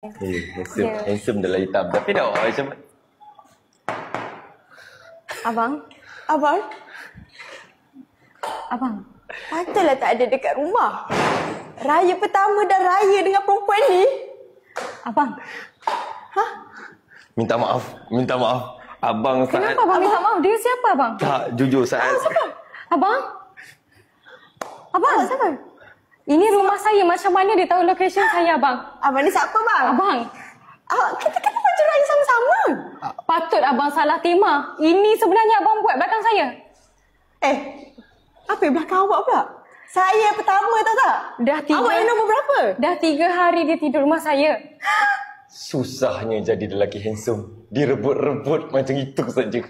Handsome dalam hitam. Tapi dah macam... Abang? Patutlah tak ada dekat rumah. Raya pertama dah raya dengan perempuan ni. Abang? Minta maaf. Abang saat... Kenapa abang minta maaf? Dia siapa abang? Tak, jujur saat... Abang? Siapa? Ini rumah saya. Macam mana dia tahu location saya, abang? Abang ni siapa bang? Abang? Kita kena baju raya sama-sama. Patut abang salah tema. Ini sebenarnya abang buat belakang saya. Apa yang belakang awak pula? Saya pertama tahu tak? Awak yang nombor berapa? Dah 3 hari dia tidur rumah saya. Susahnya jadi lelaki handsome. Direbut-rebut macam itu saja.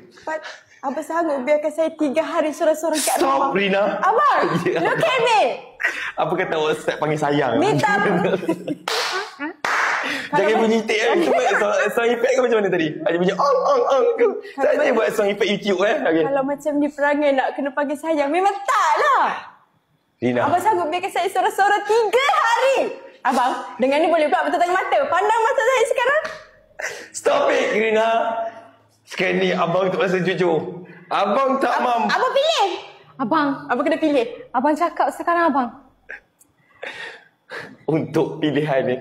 Abang sanggup biarkan saya 3 hari sorang-sorang kat rumah? Stop, Rina. Abang, look at me. Apa kata awak start panggil sayang? Minta. Jangan bunyi tik kan. Cuba sound effect ke macam mana tadi? Ada bunyi ong ke? Saya buat sound effect YouTube Okay. Kalau macam ni perangai nak kena panggil sayang, memang tak lah. Rina. Abang sanggup biarkan saya sorang-sorang 3 hari. Abang, dengan ni boleh pula bertetang mata. Pandang mata saya sekarang. Stop it, Rina. Sekarang ni abang tak rasa jujur. Abang tak mampu. Abang pilih. Abang kena pilih. Abang cakap sekarang abang. Untuk pilihan ni,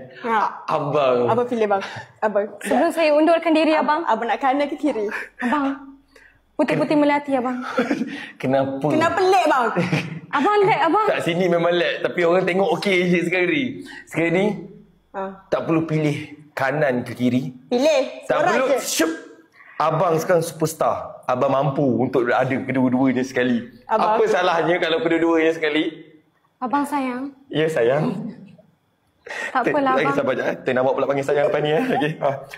abang. Abang pilih bang. Abang. Sebelum saya undurkan diri abang. Abang nak kanan ke kiri? Abang. Putih-putih melati abang. Kenapa? Kenapa lag bang? Abang lag abang. Tak, sini memang lag. Tapi orang tengok okey je sekarang ni. Sekarang ni, tak perlu pilih kanan ke kiri. Pilih. Tak perlu. Syup. Abang sekarang superstar. Abang mampu untuk ada kedua-duanya sekali. Apa salahnya kalau kedua-duanya sekali? Abang sayang. Ya, sayang. Tak apalah abang. Lagi sabar je. Tuan awak pula panggil sayang lepas ni. Okey.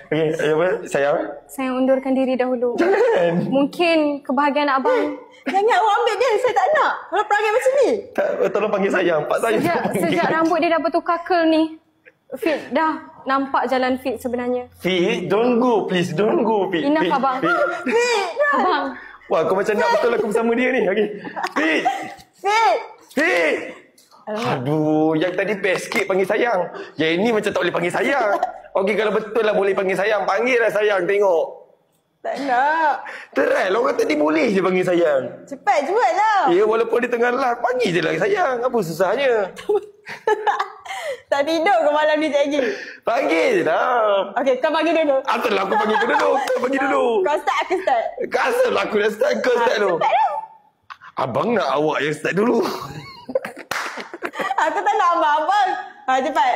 Okey, apa? Sayang. Saya undurkan diri dahulu. Jangan. Mungkin kebahagiaan abang. Jangan awak ambil dia. Saya tak nak. Kalau perangai macam ni. Tak, tolong panggil sayang. Pak saya. Sejak rambut dia dah bertukar curl ni. Fit dah. Nampak jalan fit sebenarnya. Fit, don't go please. Don't go, Fit. Enough abang. Fit. Abang. Wah, kau macam nak betul aku bersama dia ni. Okey. Fit. Fit. Aduh, yang tadi best sikit panggil sayang. Yang ini macam tak boleh panggil sayang. Okey, kalau betul lah boleh panggil sayang, panggil lah sayang, tengok. Tak nak. Try lah, orang tadi boleh je panggil sayang. Cepat lah. Ya, walaupun dia tengah live, panggil je lah sayang. Apa susahnya? Tak tidur ke malam ni lagi? Panggil je lah. Okey, kau panggil dulu. Apalah aku panggil kau dulu. Kau panggil dulu. Kau start, aku start. Asal aku dah start, kau start dulu. Cepat dulu. Abang nak awak yang start dulu. Aku tak nak abang. Cepat.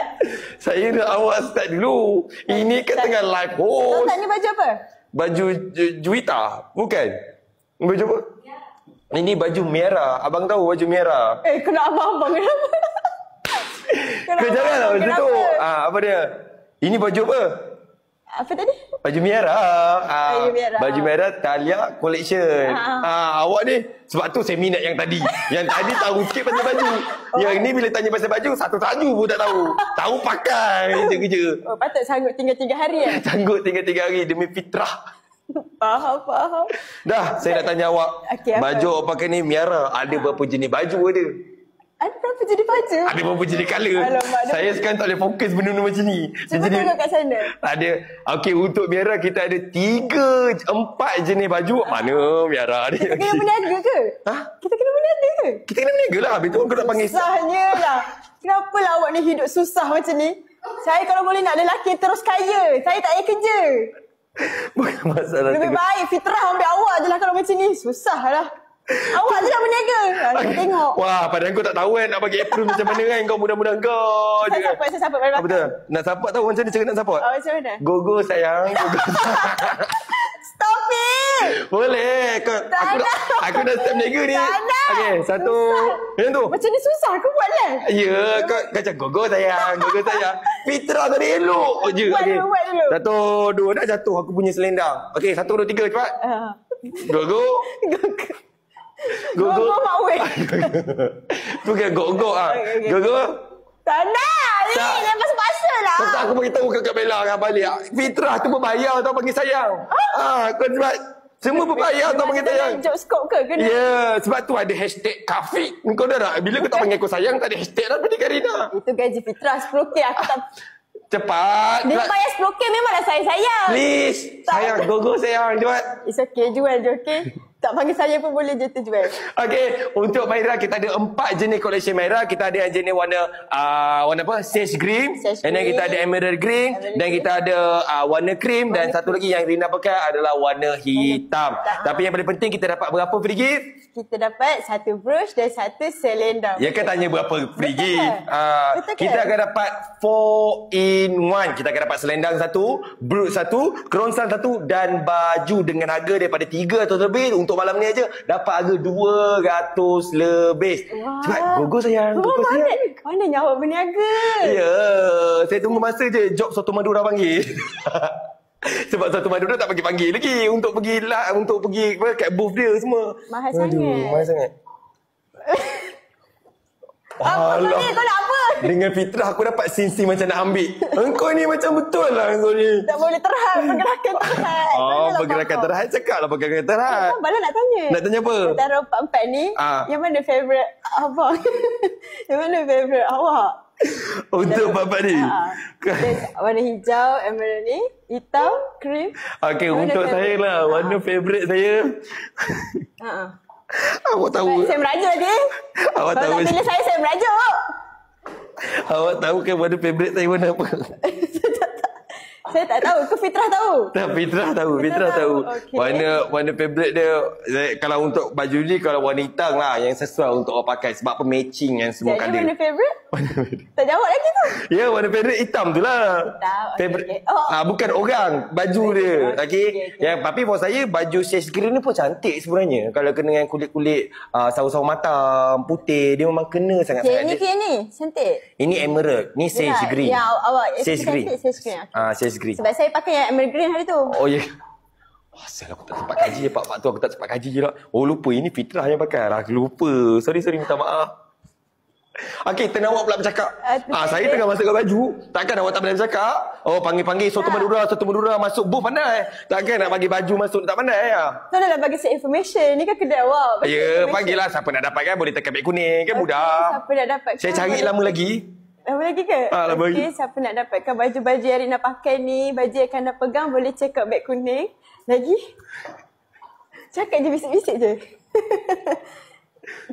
Saya nak awak start dulu. Ini kan tengah live host. Kau tak ni baju apa? Baju Juwita, bukan? Baju apa? Ini baju merah. Abang tahu baju merah. Kena abang-abang kenapa? Kau janganlah macam tu. Apa dia? Ini baju apa? Apa tadi? Baju merah. Baju merah. Baju merah Talia Collection. Awak ni, sebab tu saya minat yang tadi. Yang tadi tahu sikit pasal baju. Yang ni bila tanya pasal baju, satu tajuk pun tak tahu. Tahu pakai je kerja. Patut sanggup tinggal 3 hari Sanggup tinggal 3 hari demi fitrah. Faham. Dah, saya nak tanya awak. Okey, apa? Baju awak pakai ni merah. Ada berapa jenis baju ada? Ada berapa jenis baju? Ada berapa jenis colour? Alamak, Saya sekarang tak boleh fokus benda-benda macam ni. Cuba tengok kat sana. Ada. Okey, untuk merah kita ada 4 jenis baju. Mana merah ni? Kita kena berniaga ke? Kita kena berniaga ke? Kita kena berniaga lah. Habis tu kau nak panggil. Susahnya lah. Kenapa lah awak ni hidup susah macam ni? Saya kalau boleh nak lelaki terus kaya. Saya tak payah kerja. Bukan masalah Lebih baik fitrah ambil awak je lah kalau macam ni. Susah lah. Awak je lah berniaga. Tengok. Wah, padahal kau tak tahu kan nak bagi approve macam mana kan. Kau mudah-mudahan kau je kan. Saya support. Apa betul? Nak support tahu macam mana cara nak support? Macam mana? Go sayang. Go. Stop it. Boleh. Aku dah start berniaga ni. Tak nak. Okey, 1. Yang tu. Macam ni susah aku buat lah. Ya, kau macam go sayang. Fitrah tadi elok je. Buat Okey. dulu. 1, 2, dah jatuh aku punya selendang. Okey, 1, 2, 3 cepat. Go. Go. Mak weh. Tu kan go. Okay. Go. Tak nak. Ni Tak. lepas-lepas lah. Tak, aku beritahu kat Bella kan balik. Fitrah tu berbayar tau panggil sayang. Kau sebab semua berbayar tau panggil sayang. Job scope ke? Kena. Ya, sebab tu ada hashtag Kafik. Kau dah tak? Bila kau tak panggil aku sayang, tak ada hashtag dah pada Karina. Itu gaji fitrah 10K. Aku tak... Cepat. Dia bayar 10k memanglah saya sayang. Please. Sayang, Gogo sayang. Cepat. It's okay, jual je, okay? Tak panggil saya pun boleh je terjual. Okay, untuk Maira kita ada 4 jenis collection Maira. Kita ada yang jenis warna warna apa? Sage green. And then kita ada emerald green. Dan kita ada warna cream. Dan satu lagi yang Rina pakai adalah warna hitam. Tapi yang paling penting kita dapat berapa free gift? Kita dapat 1 brush dan 1 selendang. Ya kan tanya berapa free gift? Betul ke? Kita akan dapat 4 in 1. Kita akan dapat selendang 1, brush 1, keronsan 1 dan baju dengan harga daripada 300 lebih. Untuk malam ni aja dapat harga 200 lebih. Wah. Cepat, Gogo sayang. Gogo sayang. Mana nyawa berniaga? Ya, saya tunggu masa je job Soto Madura panggil. Sebab Soto Madura tak panggil lagi untuk pergi kat booth dia semua. Mahal sangat. Mahal sangat. Apa kau ni? Kau nak apa? Dengan fitrah aku dapat sin-sin macam nak ambil. Engkau ni macam betul lah engkau ni. Tak boleh terhad. Pergerakan terhad. Pergerakan terhad. Cakap lah pergerakan terhad. Bala nak tanya. Nak tanya apa? Antara 4-4 ni, yang mana favourite abang? Yang mana favourite awak? Untuk bapak ni? Warna hijau, emerald ni, hitam, cream. Okay, untuk saya lah. Warna favourite saya. Awak tahu. Saya merajuk lagi. Awak tahu. Kalau tak pilih saya merajuk. Awak tahu kan warna favourite saya warna apa? Saya tak tahu. Ke Fitrah tahu? Tak, Fitrah tahu. Okay. Warna favourite dia, kalau untuk baju ni, kalau warna hitam lah yang sesuai untuk awak pakai. Sebab apa matching yang semua Jadi colour. warna favourite? Tak jawab lagi tu. Ya, warna favourite hitam tu lah. Hitam, Favorite. okay. Bukan orang, baju dia. Okay. Yang, tapi for saya, baju sage green ni pun cantik sebenarnya. Kalau kena dengan kulit-kulit sawo-sawo matang, putih, dia memang kena sangat-sangat. Ini ke ni? Cantik. Ini emerald. Ni sage green. Ya, awak Sage green. Sage green. Sage green. Sebab saya pakai yang emerald green hari tu. Oh ya. Asal aku tak sempat kaji je Pak tu, aku tak sempat kaji je lah. Oh lupa, ini Fitrah yang pakai lah. Aku lupa. Sorry, minta maaf. Okey, tengah awak pula bercakap. Saya tengah masukkan baju. Takkan awak tak boleh bercakap? Oh, panggil-panggil Soto Madura masuk booth pandai. Takkan nak bagi baju masuk tak pandai ya? Tu dah bagi saya information. Ni kan kedai awak. Ya, panggillah siapa nak dapat kan, boleh tekan beg kuning kan, mudah. Siapa nak dapat? Saya cari lama lagi. Lama lagi ke? Lama lagi. Okey, siapa nak dapatkan baju-baju yang Rina pakai ni, baju yang akan nak pegang, boleh check out beg kuning. Lagi? Cakap je, bisik-bisik je.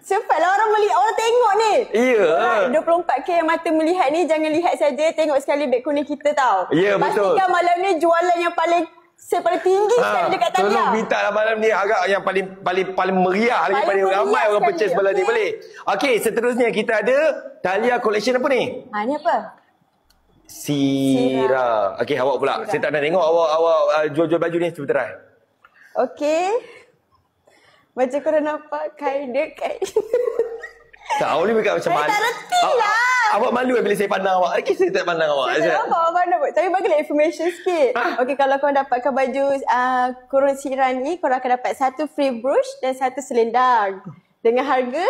Cepatlah orang tengok ni. Ya. 24k yang mata melihat ni, jangan lihat saja, tengok sekali beg kuning kita tau. Ya, betul. Pastikan malam ni jualan yang paling tinggi sekali dekat Thalia. Tolong minta lah malam ni agak yang paling meriah lagi, paling ramai orang purchase malam ni, boleh. Okey, seterusnya kita ada Thalia collection apa ni? Ni apa? Sira. Okey, awak pula. Saya tak nak tengok awak jual-jual baju ni, cuba try. Okey. Macam korang nampak kain dia kain. Tak, awak ni macam Saya tak reti lah. Awak malu bila saya pandang awak. Okey, saya tak pandang awak. Saya tak apa mana buat. Tapi bagilah information sikit. Okey, kalau korang dapatkan baju kurun Sira ni, korang akan dapat 1 free brush dan 1 selendang. Dengan harga.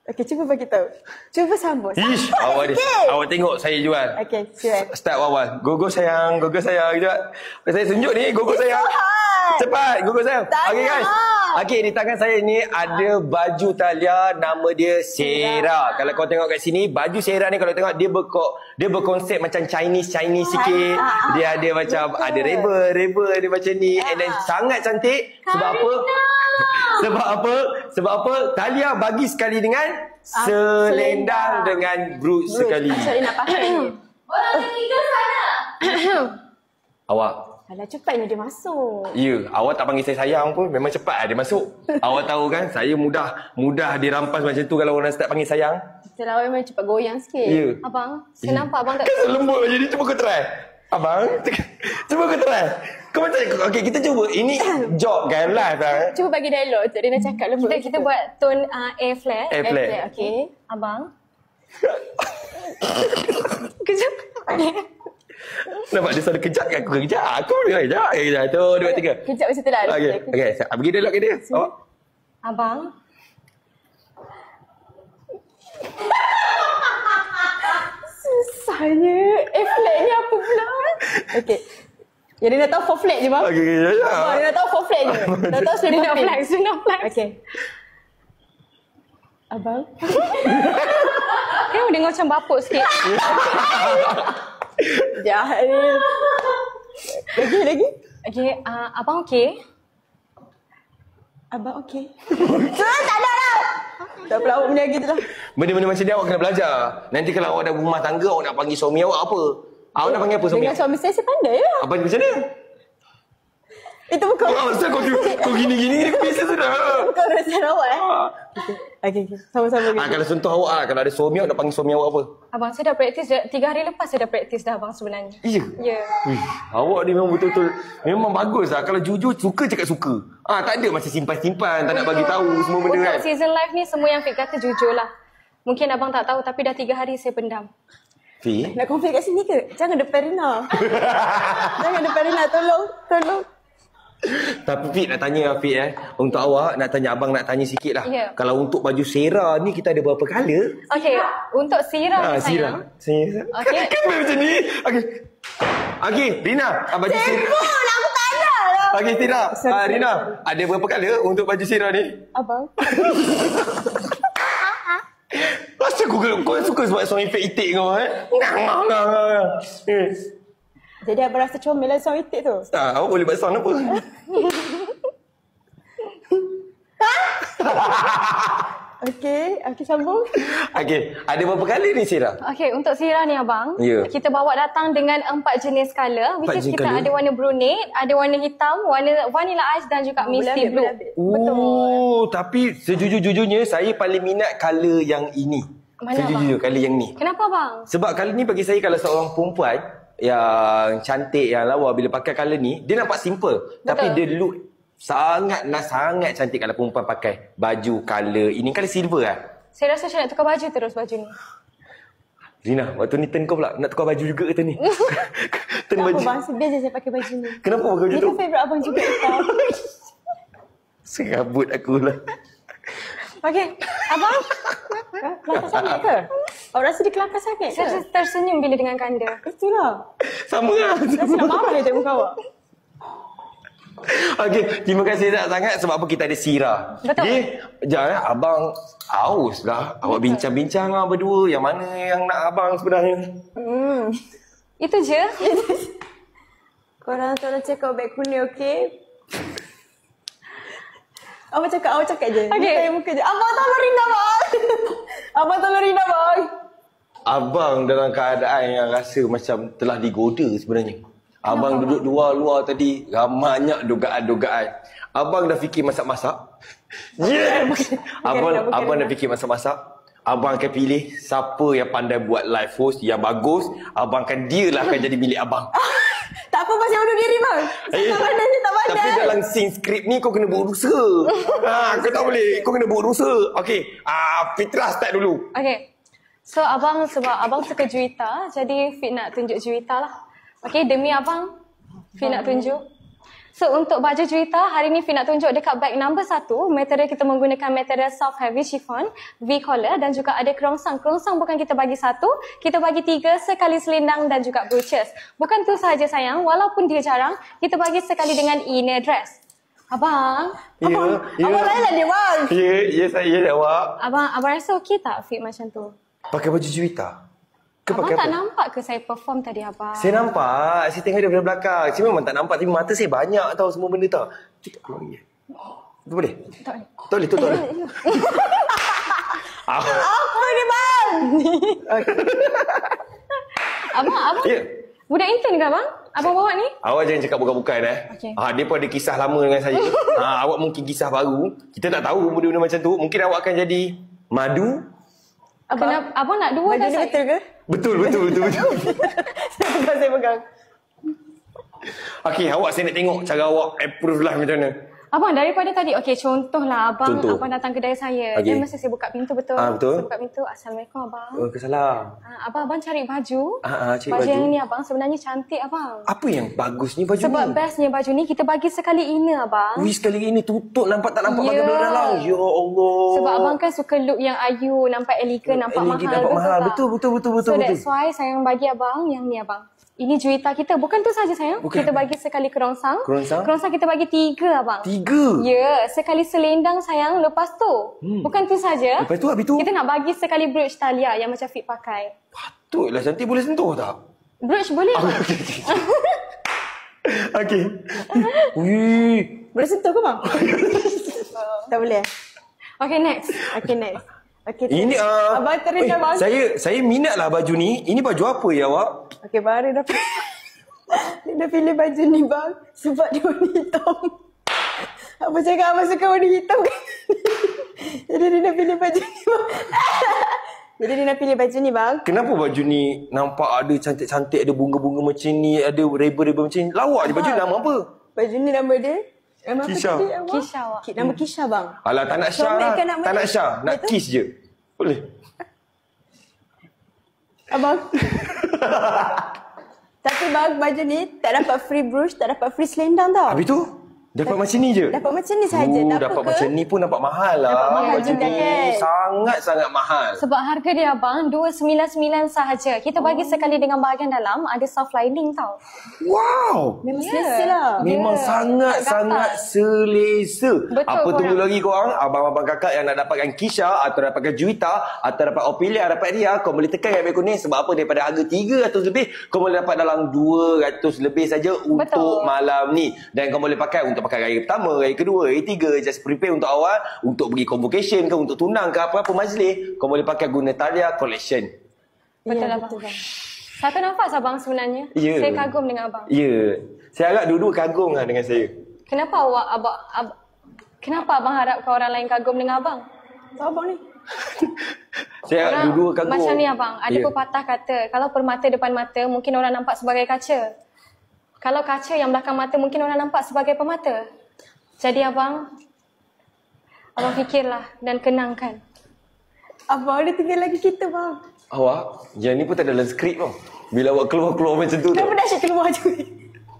Okey, cuba bagi tahu. Cuba sambut. Ish, awak tengok saya jual. Okey, siap. Start awal. Gogo sayang. Sekejap. Saya tunjuk ni, Gogo sayang. Cepat, Gogo sayang. Okey guys. Okey, di tangan saya ni ada baju Thalia, nama dia Sera. Kalau kau tengok kat sini, baju Sera ni kalau tengok dia berkonsep macam Chinese sikit. Dia ada macam ada rebel dia macam ni. And then sangat cantik. Sebab apa? Sebab apa? Thalia bagi sekali dengan selendang dengan brooch sekali. Sorry nak pakai. Orang ketiga sana. Awak. Alah, cepatnya dia masuk. Ya, awak tak panggil saya sayang pun memang cepat dia masuk. Awak tahu kan, saya mudah dirampas macam tu kalau orang start panggil sayang. Kita awak memang cepat goyang sikit. Ya. Abang, saya nampak abang tak... Kan lembut macam ni, cuba kau try. Abang, cuba kau try. Kau macam, okey kita cuba. Ini job kan live lah. Cuba bagi dialog untuk Rina cakap lembut. Kita buat tone A flat. A flat. Okey. Abang. Kejap. Nampak dia selalu kejap kat aku. Kejap. Aku boleh kejap. Kejap. 1, 2, 3. Kejap macam tu lah. Okey. Bagi dialog ke dia. Awak. Abang. Susahnya. Flat ni apa pula? Okey. Ya, dia dah tahu 4 flat je bang. Okey. Dia dah tahu 4 flat je. Dah tahu Dia selipar nak pin. flex. Dia nak flex. Okey. Abang. Kenapa dengar macam bapuk sikit? Jahat ni. Lagi. Okay, abang okey? Abang okey. Tak ada lah. Tak apa awak benda gitu lah. Benda-benda macam ni awak kena belajar. Nanti kalau awak dah berumah tangga, awak nak panggil suami awak apa? Awak nak panggil apa suami? Dengan suami saya pandai lah. Apa macam mana? Itu bukan. Oh, asal kau gini-gini kau biasa sudah. Bukan urusan awak Okay. Sama-sama. Kalau contoh awak lah, kalau ada suami awak nak panggil suami awak apa? Abang, saya dah praktis 3 hari lepas saya dah praktis dah abang sebenarnya. Ya. Ya. Wih, awak ni memang betul-betul memang bagus lah. Kalau jujur suka cakap suka. Tak ada macam simpan-simpan, tak nak bagi tahu semua benda kan. Untuk season live ni semua yang Fik kata jujur lah. Mungkin abang tak tahu tapi dah 3 hari saya pendam. Fi, Nak konflik kat sini ke? Jangan depan Rina. Jangan depan Rina. Tolong. tapi Fik nak tanya Fik untuk awak nak tanya abang nak tanya sikit lah. Ya. Kalau untuk baju Sera ni kita ada berapa color? Okey, untuk sirah ni Sira. sayang. Okey. Kenapa macam ni? Okey, Rina, baju Sira. Lah aku tak ada lah. Okey, Sira. Rina, ada berapa color untuk baju Sira ni? Abang. Rasa kau suka sebab sound effect itik kau Jadi abang rasa comel lah sound itik tu. Awak boleh buat sound apa? Okey, sambung. Okey, ada berapa kali ni Sira? Okey, untuk sirah ni abang, Ya. kita bawa datang dengan 4 jenis color. Which 4 is jenis kita colour? ada warna brunette, ada warna hitam, warna vanilla ice dan juga misty blue. Oh, tapi sejujur-jujurnya saya paling minat color yang ini. Mana, Sejujur color yang ni. Kenapa bang? Sebab color ni bagi saya kalau seorang perempuan yang cantik, yang lawa bila pakai color ni, dia nampak simple. Tapi dia look sangat cantik kalau perempuan pakai baju color ini. Color silver lah. Saya rasa saya nak tukar baju terus baju ni. Rina, waktu ni turn kau pula. Nak tukar baju juga ke turn ni? Turn Tak apa baju. bang, biar je saya pakai baju ni. Kenapa pakai baju Ni tu? kan favourite abang juga hitam. Serabut aku lah. Okey, abang. Kelakar sangat ke? Awak rasa dia kelakar sangat ke? Saya tersenyum bila dengan kanda. Itulah. Sama lah. Rasa nak marah dia tengok awak. Okey, terima kasih sangat sebab apa kita ada Sira. Betul. Okay, jangan abang haus lah. Awak bincang-bincang lah berdua. Yang mana yang nak abang sebenarnya? Itu je. Korang tolong check out beg kuning, okey? Awak cakap je. Okey. Dia muka je. Abang tolong Rina bang. Abang tolong Rina bang. Abang dalam keadaan yang rasa macam telah digoda sebenarnya. Abang duduk luar tadi, banyak dugaan-dugaan. Abang dah fikir masak-masak. Yes! Abang dah fikir masak-masak. Abang akan pilih siapa yang pandai buat live host yang bagus. Abang akan akan jadi milik abang. Tak apa pasal bunuh diri bang. Saya tak pandai, saya tak pandai. Tapi dalam scene skrip ni kau kena buat dosa. Kau tak boleh. Kau kena buat dosa. Okey. Fitrah start dulu. Okey. So abang sebab abang suka juwita, jadi Fik nak tunjuk juwita lah. Okey, demi abang Fik nak tunjuk. So untuk baju juwita, hari ni Fik nak tunjuk dekat bag number 1. Material kita menggunakan material soft heavy chiffon, V-collar dan juga ada kerongsang. Kerongsang bukan kita bagi 1, kita bagi 3 sekali selendang dan juga brooches. Bukan tu sahaja sayang, walaupun dia jarang, kita bagi sekali dengan inner dress. Abang, Abang lain lah dia bang. Ya saya awak. abang rasa okey tak Fik macam tu? Pakai baju juwita. Ke Abang pakai tak apa? nampak ke saya perform tadi abang? Saya nampak. Saya tengok daripada belakang. Saya memang tak nampak. Tapi mata saya banyak tau semua benda tau. Cik, keluar lagi. Tu boleh? Tak boleh. Tak boleh, tu tak boleh. Apa ni bang? Abang, Ya. budak intern ke abang? Abang bawa ni? Awak jangan cakap bukan-bukan Okey. Dia pun ada kisah lama dengan saya. Awak mungkin kisah baru. Kita tak tahu benda-benda macam tu. Mungkin awak akan jadi madu. Kenapa? Abang nak dua Baju dah ni saya. betul ke? Betul. Saya pegang. Okey, awak saya nak tengok cara awak approve lah macam mana. Abang daripada tadi, okey contohlah abang Contoh. abang datang kedai saya. Okey. Dan masa saya buka pintu betul. Betul. Saya buka pintu, Assalamualaikum abang. Oh, kesalah. Abang cari baju. Cari baju baju. yang ni abang sebenarnya cantik abang. Apa yang bagusnya baju Sebab ni? bestnya baju ni kita bagi sekali inner abang. Wih, sekali ini tutup nampak tak nampak Ya. bagian belah dalam. Ya Allah. Sebab abang kan suka look yang ayu, nampak elegan, nampak Elegan, mahal. nampak mahal. tak? Betul. So that's why saya bagi abang yang ni abang. Ini juwita kita. Bukan tu saja sayang. Bukan. Kita bagi sekali kerongsang. Kerongsang? Kerongsang kita bagi 3 abang. 3. Ya, sekali selendang sayang lepas tu. Bukan tu saja. Lepas tu, habis tu? Kita nak bagi sekali brooch taliah yang macam Fit pakai. Patutlah cantik, boleh sentuh tak? Brooch boleh tak? Okey. Wih. Boleh sentuh ke bang? Tak boleh. Okay, next. Okay, next. Okay, Ini abang terendah bang. Saya minatlah baju ni. Ini baju apa ya awak? Okay, bang dia dah dia dah pilih baju ni bang sebab dia warna hitam. Apa cakap abang suka warna hitam kan? Jadi dia dah pilih baju ni bang. Jadi dia nak pilih baju ni bang. Kenapa baju ni nampak ada cantik-cantik, ada bunga-bunga macam ni, ada reba-reba macam ni? Lawak je baju ni, nama apa? Baju ni nama dia. Nama apa Kisha. tadi awak? Kisha awak. Nama Kisha bang. Alah, tak nak Syah lah. Comel ke nama Tak dia? nak Syah. Nak Betul? kiss je. Boleh? Abang. Tapi bang baju ni tak dapat free brush, tak dapat free selendang tau. Habis tu? Dapat macam ni je? Dapat macam ni sahaja. Dapat macam ni pun nampak mahal lah. Dapat mahal baju juga ni kan? sangat-sangat mahal. Sebab harga dia abang 299 sahaja. Kita bagi sekali dengan bahagian dalam ada soft lining tau. Wow! Memang Ya. selesa lah. Memang Ya, sangat-sangat gatal. selesa. Betul Apa korang. tunggu lagi korang? Abang-abang kakak yang nak dapatkan Kisha atau dapatkan Juwita atau dapat Opilia, dapat Ria, kau boleh tekan kat beg kuning. Sebab apa? Daripada harga 300 lebih, kau boleh dapat dalam 200 lebih saja untuk malam ni. Dan kau boleh pakai untuk pakai raya pertama, raya kedua, raya tiga. Just prepare untuk awal, untuk pergi convocation ke, untuk tunang ke, apa-apa majlis. Kau boleh pakai guna Thalia Collection. Betul Ya, abang. betul, bang. Satu nafas abang sebenarnya. Ya. Saya kagum dengan abang. Ya. Saya harap dua-dua kagum lah dengan saya. Kenapa kenapa abang harapkan orang lain kagum dengan abang? Tahu abang ni. Saya harap dua-dua kagum. Macam ni abang, ada Ya. pepatah kata, kalau permata depan mata mungkin orang nampak sebagai kaca. Kalau kaca yang belakang mata mungkin orang nampak sebagai pemata. Jadi abang fikirlah dan kenangkan. Abang dia tinggal lagi kita bang. Awak, yang ni pun tak ada dalam skrip tau. Bila awak keluar-keluar macam tu Kenapa tau. dah asyik keluar je?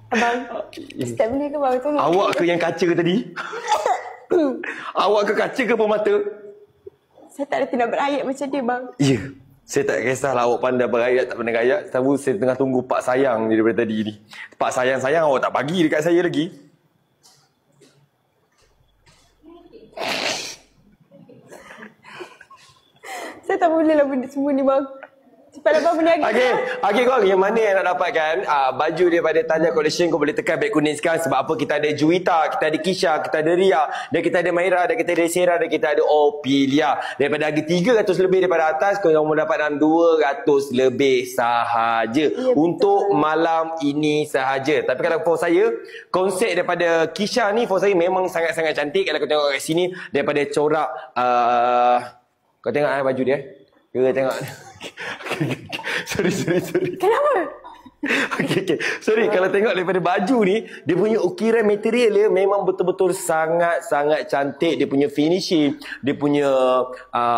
Abang, step ni ke bang? Tolong. Awak ke yang kaca tadi? Awak ke kaca ke pemata? Saya tak ada tindak berayak macam dia bang. Ya. Saya tak kisahlah awak pandai berayat tak pandai gayat. Tahu saya tengah tunggu Pak Sayang ni daripada tadi ni. Pak Sayang awak tak bagi dekat saya lagi. Saya tak boleh lah benda semua ni bang. Cepatlah bang berniaga. Okey korang yang mana yang nak dapatkan baju daripada Thalia Collection, kau boleh tekan beg kuning sekarang. Sebab apa? Kita ada Juwita, kita ada Kisha, kita ada Ria, dan kita ada Maira, dan kita ada Sarah, dan kita ada Opilia. Daripada harga 300 lebih daripada atas, kau mau dapat dalam 200 lebih sahaja. Ya, untuk malam ini sahaja. Tapi kalau for saya, konsep daripada Kisha ni for saya memang sangat-sangat cantik. Kalau kau tengok kat sini, daripada corak kau tengok baju dia. Kau tengok. Sorry. Kenapa? Okay. Sorry, kalau tengok daripada baju ni, dia punya ukiran material dia memang betul-betul sangat-sangat cantik. Dia punya finishing, dia punya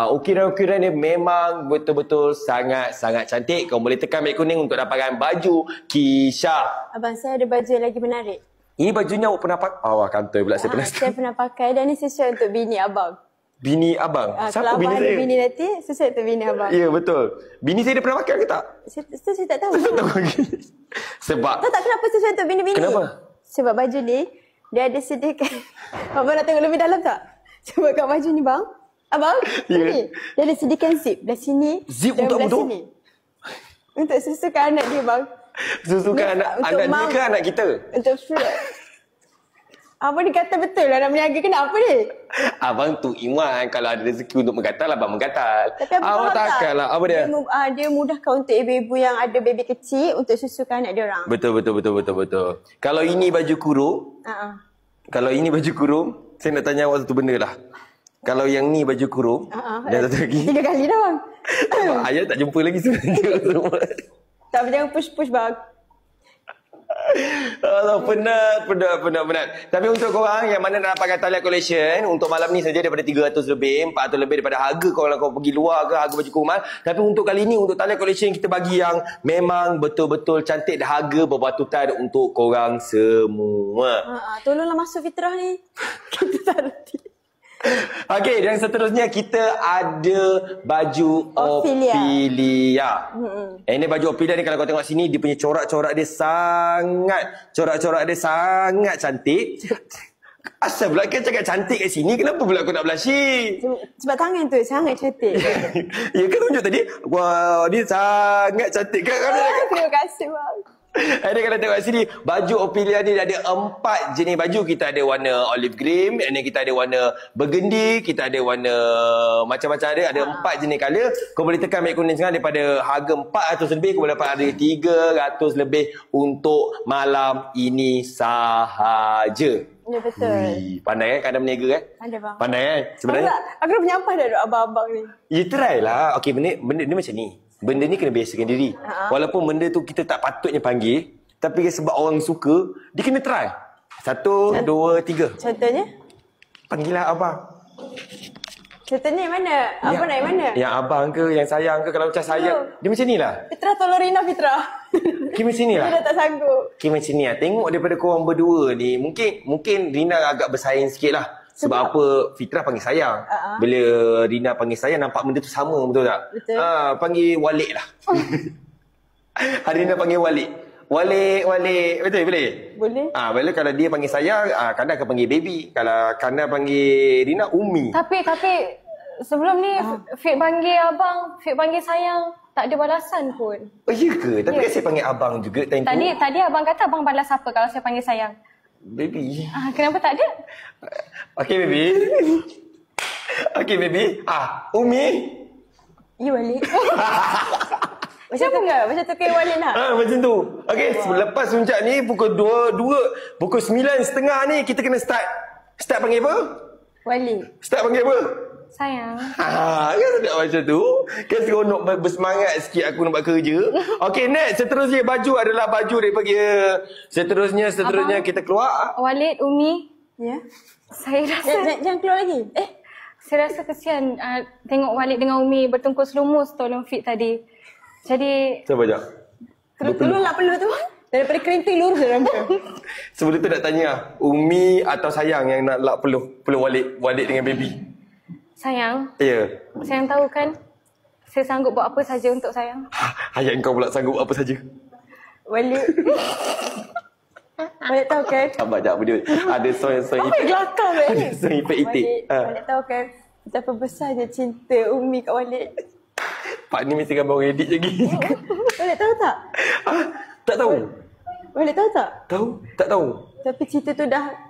ukiran-ukiran dia memang betul-betul sangat-sangat cantik. Kau boleh tekan beg kuning untuk dapatkan baju Kisha. Abang, saya ada baju yang lagi menarik. Ini bajunya awak pernah pakai? Awak kantoi pula saya pernah. Saya pernah pakai dan ni sesuai untuk bini abang. Bini abang? Kalau Siapa abang bini ada saya? bini nanti, sesuai untuk bini abang. Ya, betul. Bini saya dia pernah pakai ke tak? Saya tak tahu. Tak tahu lagi. Sebab Tahu tak kenapa sesuai untuk bini-bini? Kenapa? Sebab baju ni, dia ada sediakan. Abang nak tengok lebih dalam tak? Sebab kat baju ni bang. Abang, Ya. ni. Dia ada sediakan zip. Belah sini. Zip dan untuk apa belah tu? sini. Untuk susukan anak dia bang. susukan Ni, anak untuk dia mam- ke anak kita? Untuk flat. Abang ni kata betul lah nak berniaga ke nak apa ni? Abang tu iman kalau ada rezeki untuk menggatal, abang menggatal. Tapi abang Awak faham takkan lah. Apa dia? Dia mudahkan untuk ibu-ibu yang ada baby kecil untuk susukan anak dia orang. Betul. Kalau ini baju kurung, kalau ini baju kurung, saya nak tanya awak satu benda lah. Kalau yang ni baju kurung, dan satu lagi. 3 kali dah bang. Ayah tak jumpa lagi sebenarnya semua. Tak, jangan push-push bang. Allah, penat. Tapi untuk korang yang mana nak dapatkan Thalia Collection untuk malam ni saja daripada 300 lebih, 400 lebih daripada harga kalau kau pergi luar ke harga baju kurungan. Tapi untuk kali ni untuk Thalia Collection kita bagi yang memang betul-betul cantik dan harga berbatutan untuk korang semua. Tolonglah masuk fitrah ni. Kita tak reti. Okey, dan seterusnya kita ada baju Ophelia. Ophelia. Ini baju Ophelia ni kalau kau tengok sini, dia punya corak-corak dia sangat cantik. Asal pula kau cakap cantik kat sini, kenapa pula kau nak blushing? Sebab tangan tu sangat cantik. Ya kan tunjuk tadi? Wah, dia sangat cantik kan? Terima kasih bang. Ada kalau tengok sini, baju Ophelia ni ada 4 jenis baju. Kita ada warna olive green, and then kita ada warna burgundy, kita ada warna macam-macam ada 4 jenis colour. Kau boleh tekan Mek Kuning sekarang daripada harga 400 lebih, kau boleh dapat harga 300 lebih untuk malam ini sahaja. Ya betul. Ui, pandai kan kadang berniaga kan? Ada bang. Pandai kan? Sebenarnya Aku dah menyampah dah duk abang-abang ni. ya try lah. Okey, benda ni macam ni. Benda ni kena biasakan diri. Walaupun benda tu kita tak patutnya panggil, tapi sebab orang suka, dia kena try. 1, 2, 3. Contohnya? Panggillah abang. Contohnya mana? Abang nak yang mana? Yang abang ke, yang sayang ke. Kalau macam sayang, dia macam ni lah. Fitrah tolong Rina Fitrah. Okay, macam ni Dia lah. dah tak sanggup. Okay, macam ni lah. Tengok daripada korang berdua ni, mungkin Rina agak bersaing sikit lah. Sebab apa? Fitrah panggil sayang. Bila Rina panggil sayang, nampak benda tu sama, betul tak? Betul. Panggil Walik lah. Hari Rina panggil Walik. Walik. Betul, boleh? Boleh. Bila kalau dia panggil sayang, Kanda akan panggil baby. Kalau Kanda panggil Rina, Umi. Tapi sebelum ni Fik panggil abang, Fik panggil sayang, tak ada balasan pun. Oh, iya ke? Tapi kan saya panggil abang juga time tu. Tadi abang kata abang balas apa kalau saya panggil sayang? Baby. Kenapa tak ada? Okay, baby. Okay, baby. Umi. You balik. Macam tu ke? Macam tu ke Walid nak? Macam tu. Okey, lepas puncak ni pukul 2, pukul 9.30 ni kita kena start. Start panggil apa? Walid. Start panggil apa? Sayang. Kan sedap macam tu. Kan seronok bersemangat sikit aku nak buat kerja. Okey, next. Seterusnya baju adalah baju daripada seterusnya Abang, kita keluar. Walid, Umi, Ya. saya rasa Jangan keluar lagi. saya rasa kesian tengok Walid dengan Umi bertungkus lumus tolong Fik tadi. Jadi Siapa sekejap? Telur lah peluh tu. Daripada kerinting lurus dalam tu. Sebelum tu nak tanya lah, Umi atau sayang yang nak lap peluh Walid dengan baby? sayang, Ya. sayang tahu kan saya sanggup buat apa saja untuk sayang. Ayat kau pula sanggup apa saja. Walid. Walid tahu kan? Sabar sekejap dia. Ada sound Apa gelakar kan? Ada sound efek-efek. Walid tahu kan? Betapa besarnya cinta Umi kat Walid. Pak ni mesti gambar orang edit lagi. Walid tahu tak? Tak tahu. Walid tahu tak? Tahu? Tak tahu. Tapi cerita tu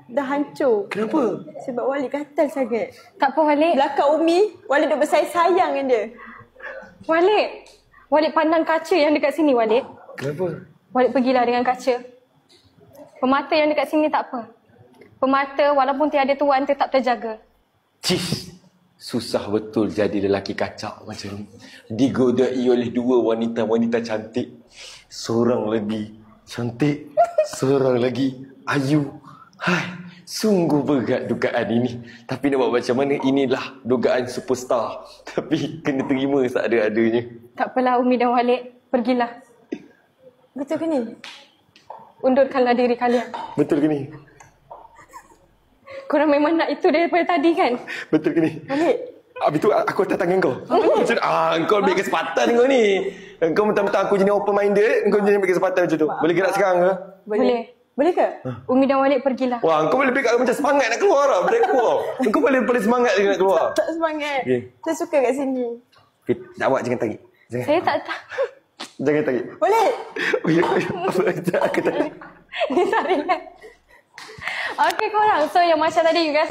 dah hancur. Kenapa? Sebab Walid gatal sangat. Tak apa Walid. Belakang Umi, Walid duk bersayang-sayang dengan dia. Walid pandang kaca yang dekat sini Walid. Kenapa? Walid pergilah dengan kaca. Pemata yang dekat sini tak apa. Pemata walaupun tiada tuan tetap terjaga. Cis. Susah betul jadi lelaki kacak macam ni. Digodai oleh 2 wanita-wanita cantik. Seorang lagi cantik, seorang lagi ayu. Hai, sungguh berat dugaan ini. Tapi nak buat macam mana, inilah dugaan superstar. Tapi kena terima seada-adanya. Tak apalah Umi dan Walid. Pergilah. Betul ke ni? Undurkanlah diri kalian. Betul ke ni? Korang memang nak itu daripada tadi kan? Betul ke ni? Walid. Habis tu aku atas tangan kau. Kau ambil kesempatan kau ni. Kau mentang-mentang aku jenis open minded, kau jenis ambil kesempatan macam tu. Boleh gerak sekarang ke? Boleh. Boleh ke? Umi dan Walid pergilah. Wah, kau boleh pegang macam semangat nak keluar lah. Boleh keluar. Kau boleh semangat je nak keluar. Tak semangat. Okay. Saya suka kat sini. Okay, awak jangan tarik. Jangan. Saya tak tahu. Jangan tarik. Walid. Oh, ya. Aku tarik. Dia tarik kan? Okay korang. So yang macam tadi you guys